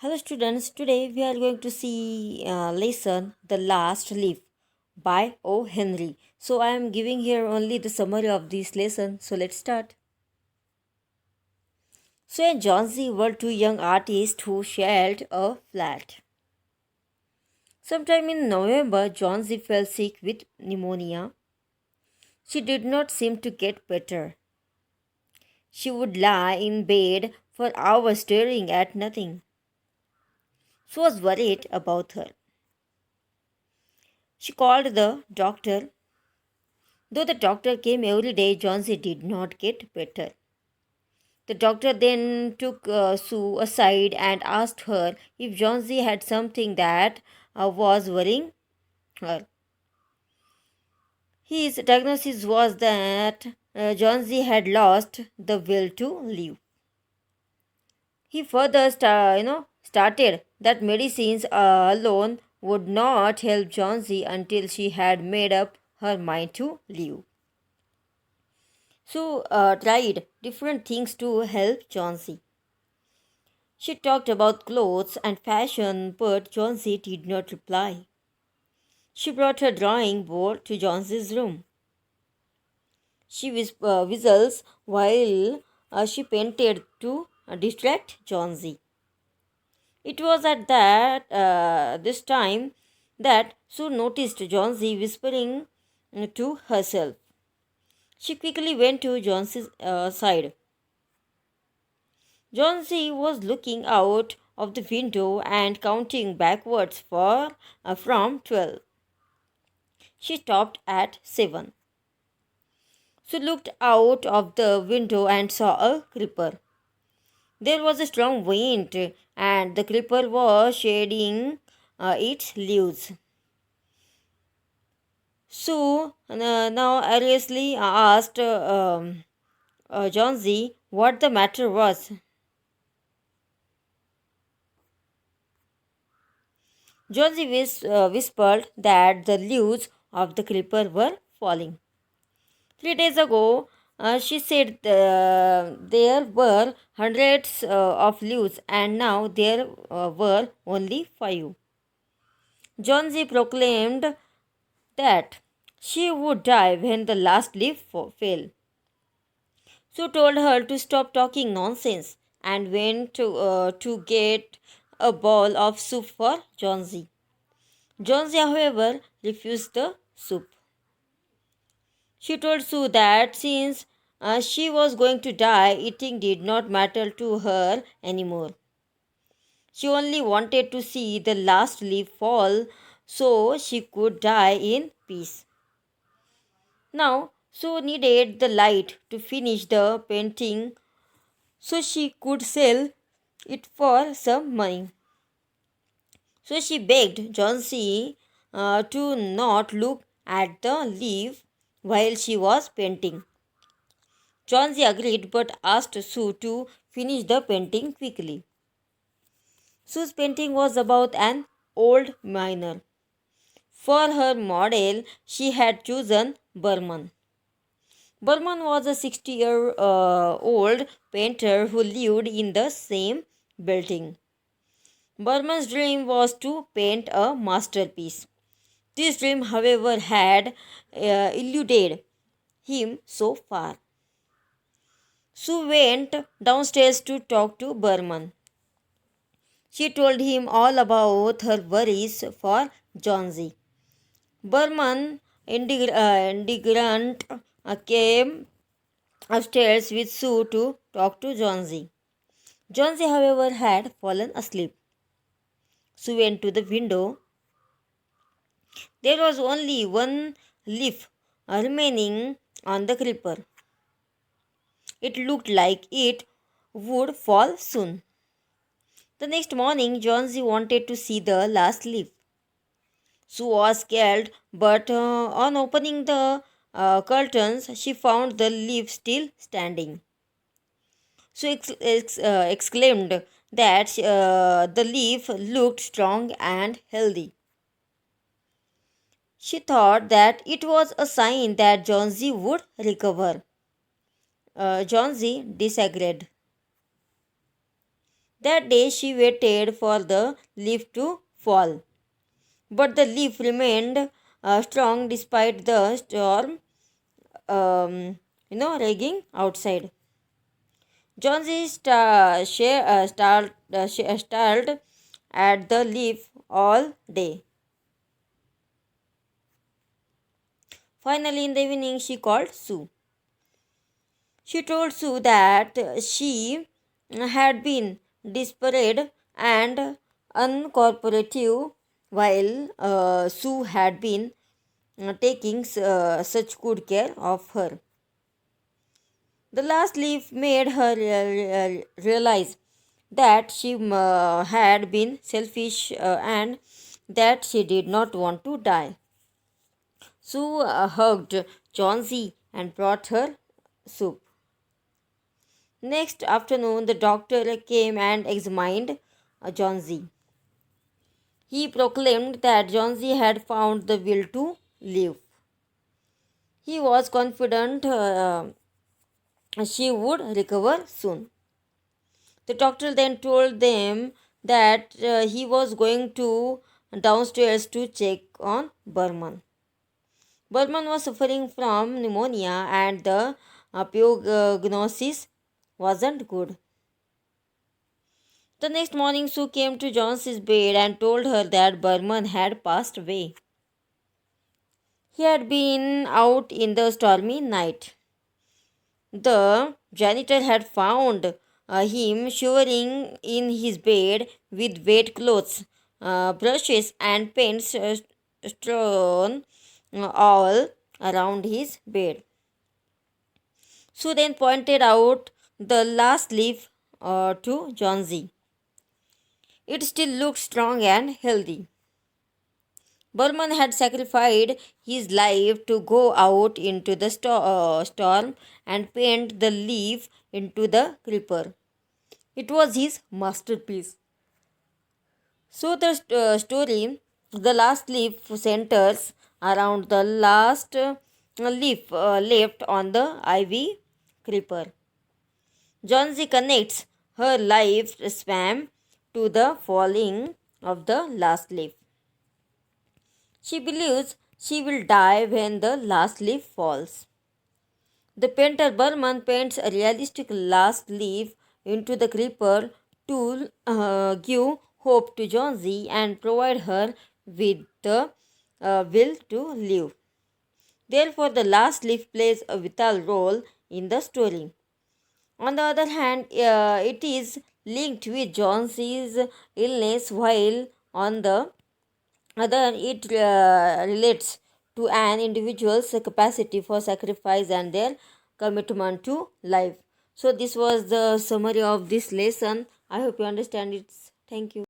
Hello students, today we are going to see lesson The Last Leaf by O. Henry. So I am giving here only the summary of this lesson. So let's start. So and Johnsy were two young artists who shared a flat. Sometime in November, Johnsy fell sick with pneumonia. She did not seem to get better. She would lie in bed for hours staring at nothing. She was worried about her. She called the doctor. Though the doctor came every day, Johnsy did not get better. The doctor then took Sue aside and asked her if Johnsy had something that was worrying her. His diagnosis was that Johnsy had lost the will to live. He further started that medicines alone would not help Johnsy until she had made up her mind to live. Sue tried different things to help Johnsy. She talked about clothes and fashion, but Johnsy did not reply. She brought her drawing board to Johnsy's room. She whistles while she painted to distract Johnsy. It was at this time that Sue noticed Johnsy whispering to herself. She quickly went to Johnsy's side. Johnsy was looking out of the window and counting backwards from 12. She stopped at 7. She looked out of the window and saw a creeper. There was a strong wind, and the creeper was shading its leaves. Sue now seriously asked Johnsy what the matter was. Johnsy whispered that the leaves of the creeper were falling. 3 days ago, she said there were hundreds of leaves, and now there were only 5. Johnsy proclaimed that she would die when the last leaf fell. Sue told her to stop talking nonsense and went to get a bowl of soup for Johnsy. Johnsy, however, refused the soup. She told Sue that since she was going to die, eating did not matter to her anymore. She only wanted to see the last leaf fall so she could die in peace. Now, Sue needed the light to finish the painting so she could sell it for some money. So she begged Johnsy to not look at the leaf while she was painting. Johnsy agreed but asked Sue to finish the painting quickly. Sue's painting was about an old miner. For her model, she had chosen Burman. Burman was a 60-year-old painter who lived in the same building. Burman's dream was to paint a masterpiece. This dream, however, had eluded him so far. Sue went downstairs to talk to Burman. She told him all about her worries for Johnsy. Burman, indignant, came upstairs with Sue to talk to Johnsy. Johnsy, however, had fallen asleep. Sue went to the window. There was only one leaf remaining on the creeper. It looked like it would fall soon. The next morning, Johnsy wanted to see the last leaf. Sue was scared, but on opening the curtains, she found the leaf still standing. Sue exclaimed that the leaf looked strong and healthy. She thought that it was a sign that Johnsy would recover. Johnsy disagreed. That day she waited for the leaf to fall, but the leaf remained strong despite the storm, raging outside. Jonesy stared at the leaf all day. Finally, in the evening, she called Sue. She told Sue that she had been desperate and uncooperative while Sue had been taking such good care of her. The last leaf made her realize that she had been selfish and that she did not want to die. Sue hugged Johnsy and brought her soup. Next afternoon, the doctor came and examined Johnsy. He proclaimed that Johnsy had found the will to live. He was confident she would recover soon. The doctor then told them that he was going to downstairs to check on Burman. Burman was suffering from pneumonia and the prognosis wasn't good. The next morning, Sue came to Johnsy's bed and told her that Burman had passed away. He had been out in the stormy night. The janitor had found him shivering in his bed with wet clothes, brushes, and paints strewn all around his bed. Sue then pointed out the last leaf to Johnsy. It still looked strong and healthy. Burman had sacrificed his life to go out into the storm and paint the leaf into the creeper. It was his masterpiece. So the story, the last leaf, centers around the last leaf left on the ivy creeper. Johnsy connects her life span to the falling of the last leaf. She believes she will die when the last leaf falls. The painter Burman paints a realistic last leaf into the creeper to give hope to Johnsy and provide her with the will to live. Therefore, the last leaf plays a vital role in the story. On the other hand, it is linked with Johnsy's illness, while on the other, it relates to an individual's capacity for sacrifice and their commitment to life. So, this was the summary of this lesson. I hope you understand it. Thank you.